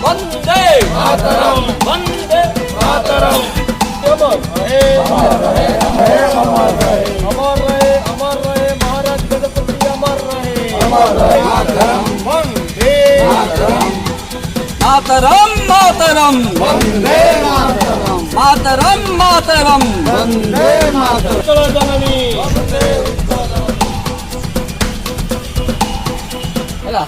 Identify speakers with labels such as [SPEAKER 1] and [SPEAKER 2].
[SPEAKER 1] वंदे
[SPEAKER 2] मातरम
[SPEAKER 1] वंदे
[SPEAKER 2] मातरम
[SPEAKER 1] अमर रहे
[SPEAKER 2] अमर रहे
[SPEAKER 1] अमर रहे महाराज गणपति अमर रहे
[SPEAKER 2] मातरम
[SPEAKER 1] वंदे
[SPEAKER 3] मातरम मातरम
[SPEAKER 2] वंदे मातरम
[SPEAKER 3] मातरम मातरम
[SPEAKER 2] वंदे मातरम
[SPEAKER 1] उत्कल जननी
[SPEAKER 3] चला